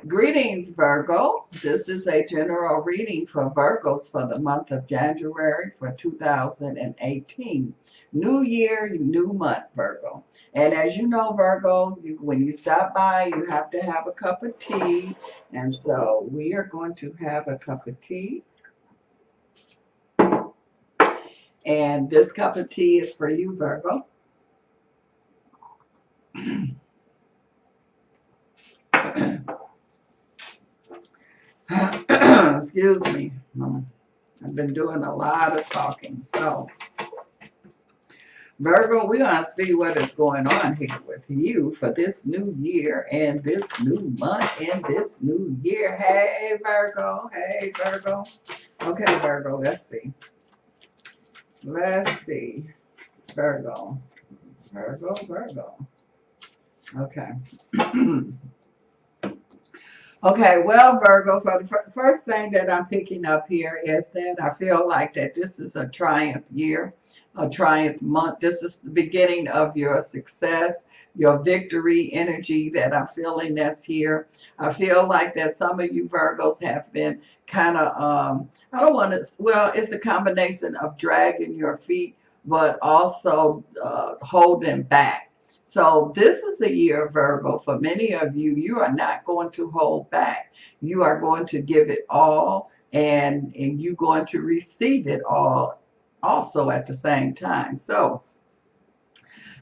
Greetings, Virgo. This is a general reading for Virgos for the month of January for 2018. New year, new month, Virgo. And as you know, Virgo, when you stop by, you have to have a cup of tea. And so we are going to have a cup of tea. And this cup of tea is for you, Virgo. Excuse me. I've been doing a lot of talking. So, Virgo, we're going to see what is going on here with you for this new year and this new month and this new year. Hey, Virgo. Hey, Virgo. Okay, Virgo, let's see. Let's see. Virgo. Virgo, Virgo. Okay. Okay, well, Virgo, for the first thing that I'm picking up here is that I feel like that this is a triumph year, a triumph month. This is the beginning of your success, your victory energy that I'm feeling that's here. I feel like that some of you Virgos have been kind of, I don't want to, well, it's a combination of dragging your feet, but also holding back. So this is a year, Virgo, for many of you, you are not going to hold back. You are going to give it all, and you're going to receive it all also at the same time. So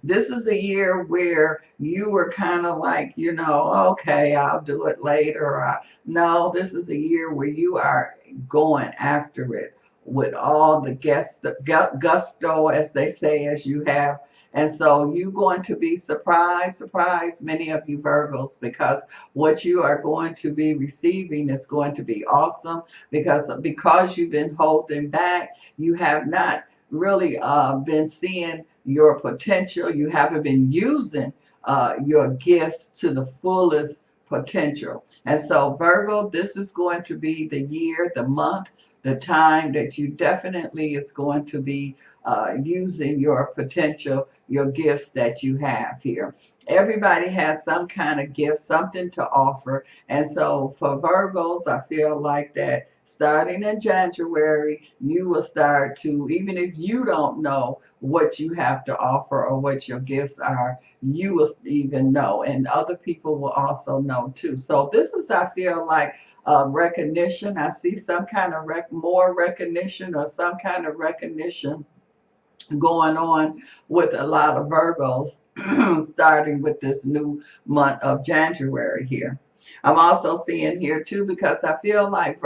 this is a year where you were kind of like, okay, I'll do it later. No, this is a year where you are going after it with all the gusto, as they say, as you have. And so you're going to be surprised, many of you Virgos, because what you are going to be receiving is going to be awesome, because you've been holding back, you have not really been seeing your potential. You haven't been using your gifts to the fullest potential. And so, Virgo, this is going to be the year, the month, the time that you definitely is going to be using your potential, your gifts that you have here. Everybody has some kind of gift, something to offer. And so for Virgos, I feel like that starting in January, you will start to, even if you don't know what you have to offer or what your gifts are, you will even know, and other people will also know too. So this is, I feel like, recognition. I see some kind of more recognition, or some kind of recognition going on with a lot of Virgos starting with this new month of January here. I'm also seeing here too, because I feel like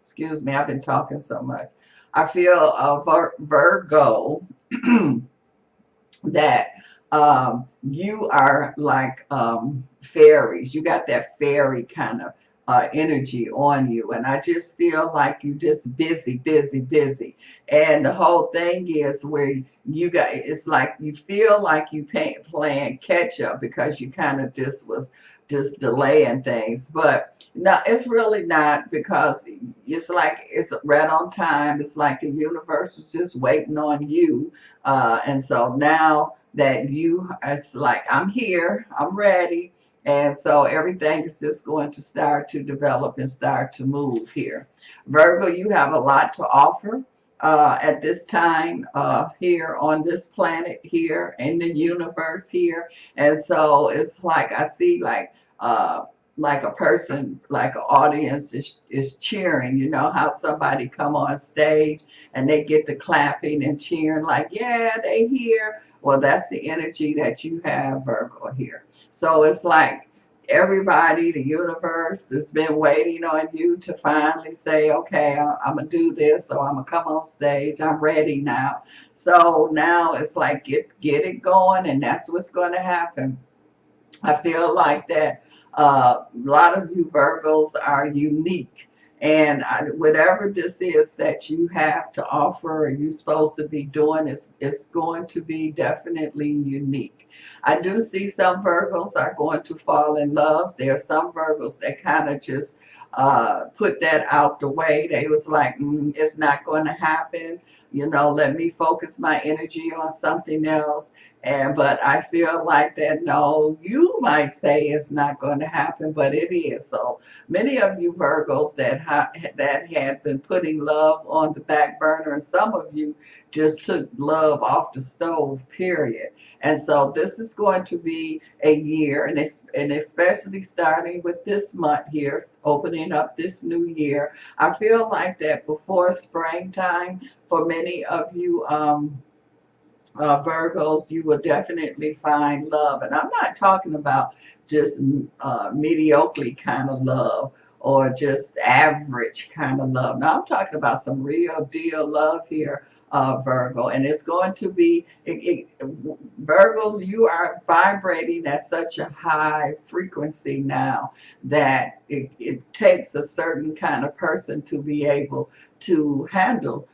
excuse me, I've been talking so much. I feel Virgo that you are like fairies. You got that fairy kind of energy on you. And I just feel like you just busy, busy, busy. And the whole thing is where you got, it's like you feel like you playing catch up, because you kind of just delaying things. But no, it's really not, because it's like it's right on time. It's like the universe was just waiting on you. And so now that it's like, I'm here, I'm ready. And so everything is just going to start to develop and start to move here. Virgo, you have a lot to offer at this time here on this planet, here in the universe here. And so it's like I see like a person, like an audience is cheering. You know how somebody come on stage and they get to clapping and cheering like, yeah, they here. Well, that's the energy that you have, Virgo, here. So it's like everybody, the universe, has been waiting on you to finally say, okay, I'm going to do this, or I'm going to come on stage. I'm ready now. So now it's like get it going, and that's what's going to happen. I feel like that a lot of you Virgos are unique. And whatever this is that you have to offer, or you're supposed to be doing, is going to be definitely unique. I do see some Virgos are going to fall in love. There are some Virgos that kind of just put that out the way. They was like, it's not going to happen. Let me focus my energy on something else. But I feel like that, no, you might say it's not going to happen, but it is. So many of you Virgos that had been putting love on the back burner, and some of you just took love off the stove, period. And so this is going to be a year, and especially starting with this month here, opening up this new year. I feel like that before springtime, for many of you Virgos, you will definitely find love. And I'm not talking about just mediocre kind of love or just average kind of love. No, I'm talking about some real deal love here, Virgo. And it's going to be, Virgos, you are vibrating at such a high frequency now that it takes a certain kind of person to be able to handle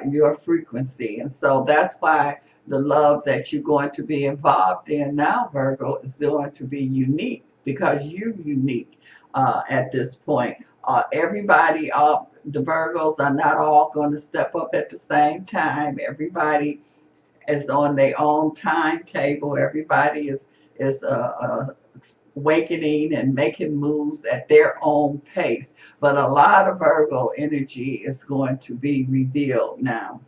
your frequency. And so that's why the love that you're going to be involved in now, Virgo, is going to be unique because you're unique at this point. Everybody, the Virgos are not all going to step up at the same time. Everybody is on their own timetable. Everybody is awakening and making moves at their own pace. But a lot of Virgo energy is going to be revealed now.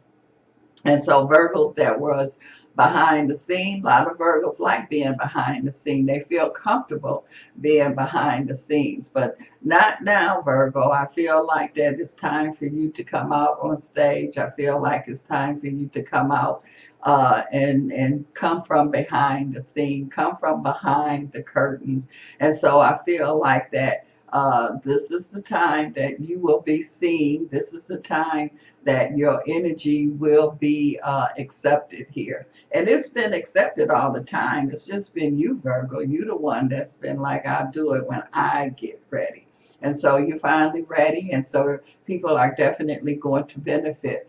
And so Virgos that was behind the scene, a lot of Virgos like being behind the scene. They feel comfortable being behind the scenes, but not now, Virgo. I feel like that it's time for you to come out on stage. I feel like it's time for you to come out and come from behind the scene, come from behind the curtains. And so I feel like that this is the time that you will be seen. This is the time that your energy will be accepted here. And it's been accepted all the time. It's just been you, Virgo. You're the one that's been like, I'll do it when I get ready. And so you're finally ready. And so people are definitely going to benefit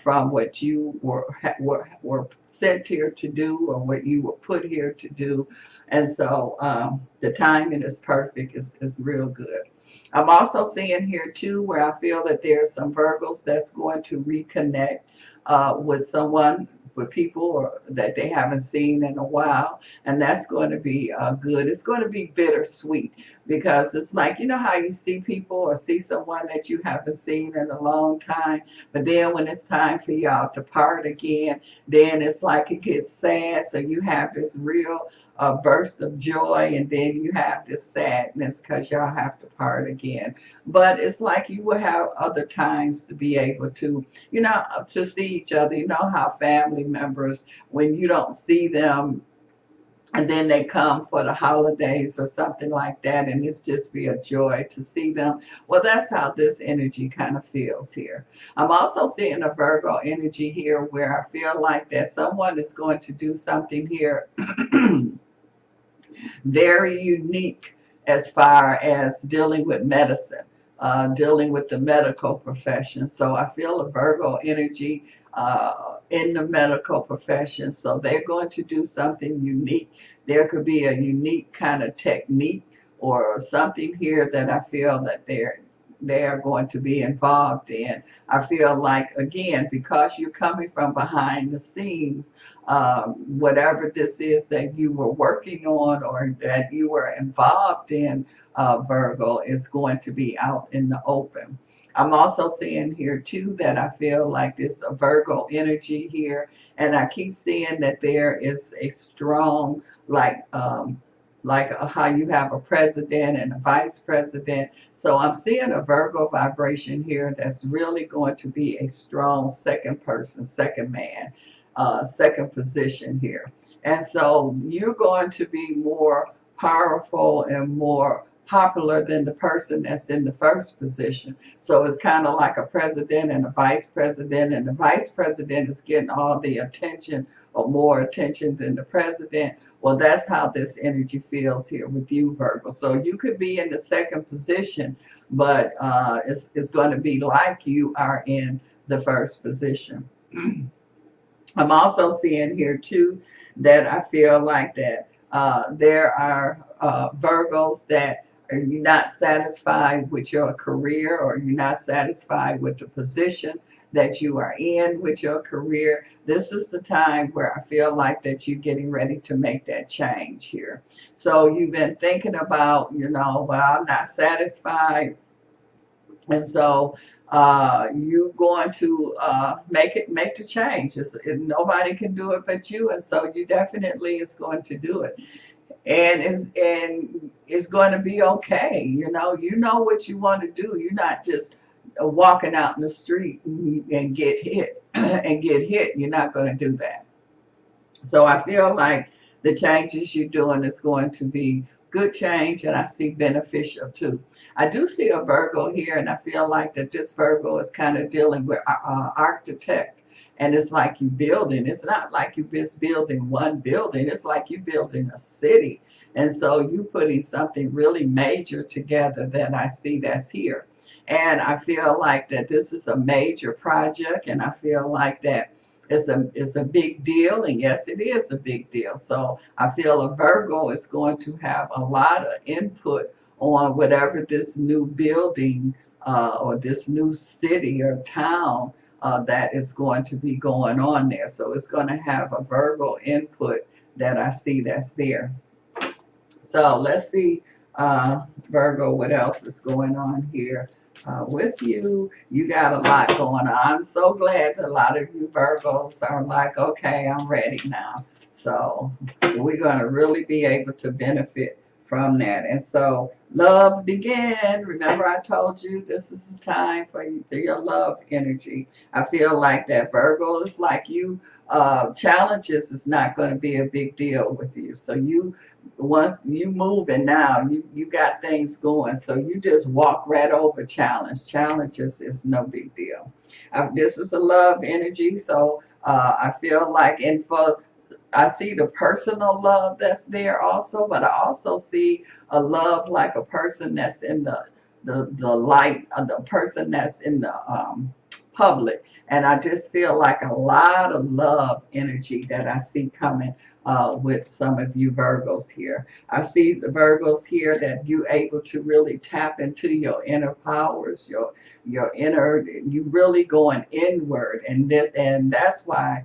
from what you were sent here to do or what you were put here to do. And so the timing is perfect. It's real good. I'm also seeing here too where I feel that there's some Virgos that's going to reconnect with someone, with people that they haven't seen in a while, and that's going to be good. It's going to be bittersweet because it's like, you know how you see people or see someone that you haven't seen in a long time, but then when it's time for y'all to part again, then it's like it gets sad. So you have this real burst of joy, and then you have this sadness because y'all have to part again. But it's like you will have other times to be able to, to see each other. You know how family members, when you don't see them, and then they come for the holidays or something like that, and it's just be a joy to see them. Well, that's how this energy kind of feels here. I'm also seeing a Virgo energy here where I feel like that someone is going to do something here very unique as far as dealing with medicine, dealing with the medical profession. So I feel a Virgo energy in the medical profession. So they're going to do something unique. There could be a unique kind of technique or something here that I feel that they are going to be involved in. I feel like, again, because you're coming from behind the scenes, whatever this is that you were working on or that you were involved in, Virgo, is going to be out in the open. I'm also seeing here too that I feel like there's a Virgo energy here, and I keep seeing that there is a strong, how you have a president and a vice president. So I'm seeing a Virgo vibration here that's really going to be a strong second person, second man, second position here. And so you're going to be more powerful and more popular than the person that's in the first position. So it's kind of like a president and a vice president, and the vice president is getting all the attention or more attention than the president. Well, that's how this energy feels here with you, Virgo. So you could be in the second position, but it's going to be like you are in the first position. I'm also seeing here too that I feel like that there are Virgos that are you not satisfied with your career or you're not satisfied with the position that you are in with your career. This is the time where I feel like that you're getting ready to make that change here. So you've been thinking about, well, I'm not satisfied. And so you're going to make the change. Nobody can do it but you. And so you definitely is going to do it. And it's going to be okay. You know what you want to do. You're not just walking out in the street and get hit and get hit. You're not going to do that. So I feel like the changes you're doing is going to be good change, and I see beneficial too. I do see a Virgo here, and I feel like that this Virgo is kind of dealing with architect. And it's like you building. It's not like you just building one building. It's like you building a city. And so you putting something really major together that I see that's here. And I feel like that this is a major project, and I feel like that it's a big deal, and yes, it is a big deal. So I feel a Virgo is going to have a lot of input on whatever this new building or this new city or town that is going to be going on there. So it's going to have a Virgo input that I see that's there. So let's see, Virgo, what else is going on here with you. You got a lot going on. I'm so glad that a lot of you Virgos are like, okay, I'm ready now. So we're going to really be able to benefit from that. And so love begin. Remember I told you this is the time for your love energy. I feel like that Virgo is like you. Challenges is not going to be a big deal with you. So once you moving now, you got things going, so you just walk right over challenges is no big deal. This is a love energy, so I feel like, and for I see the personal love that's there also, but I also see a love like a person that's in the light, the person that's in the public. And I just feel like a lot of love energy that I see coming with some of you Virgos here. I see the Virgos here that you able to really tap into your inner powers, your inner, you really going inward, and that's why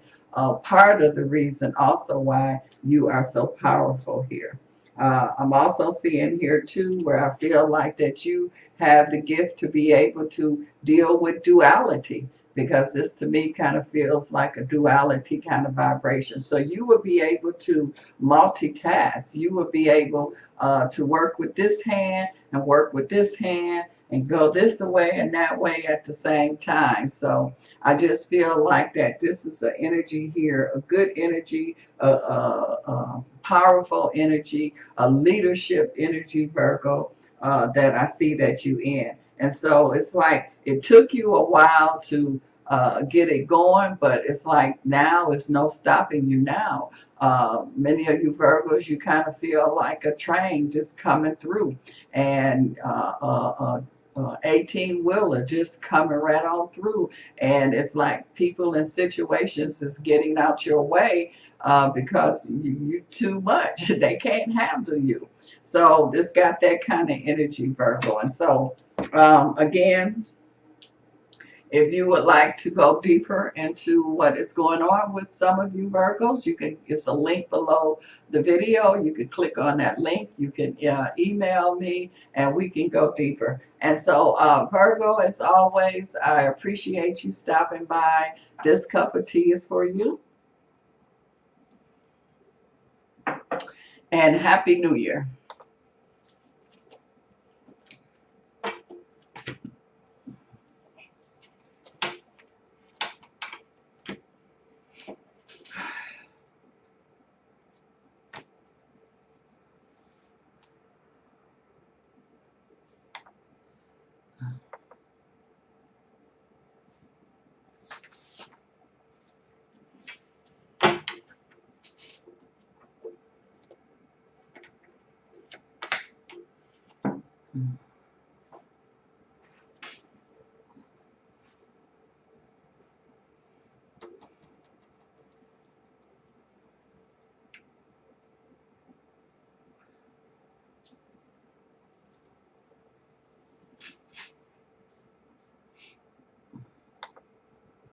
part of the reason also why you are so powerful here. I'm also seeing here too where I feel like that you have the gift to be able to deal with duality, because this to me kind of feels like a duality kind of vibration. So you will be able to multitask. You will be able to work with this hand and work with this hand and go this way and that way at the same time. So I just feel like that this is an energy here, a good energy, a powerful energy, a leadership energy, Virgo, that I see that you in. And so it's like it took you a while to get it going, but it's like now it's no stopping you now. Many of you Virgos, you kind of feel like a train just coming through, and 18-wheeler just coming right on through, and it's like people in situations is getting out your way because you too much. They can't handle you. So this got that kind of energy, Virgo. And so again, if you would like to go deeper into what is going on with some of you Virgos, it's a link below the video. You can click on that link. You can email me and we can go deeper. And so Virgo, as always, I appreciate you stopping by. This cup of tea is for you. And Happy New Year. Mm.